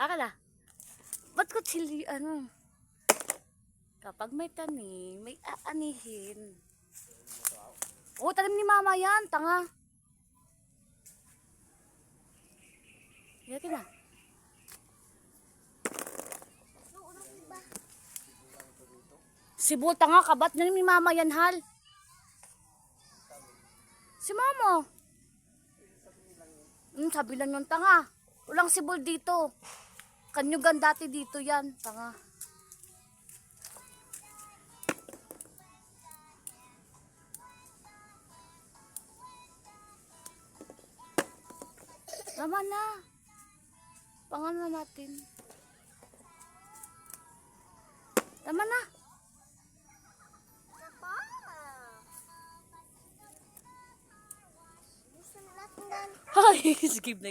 Akala, ba't ko chili, kapag may tanim, may aanihin. Oo, tanim ni mama yan, tanga. Yakin na. Sibol, tanga, kabat na ni mama yan, hal. Si mama. Sabi lang yung tanga. Walang sibol dito. Kanyugan dati dito yan, tanga. Tama na. Pangalan natin. Tama na. Ay, skip na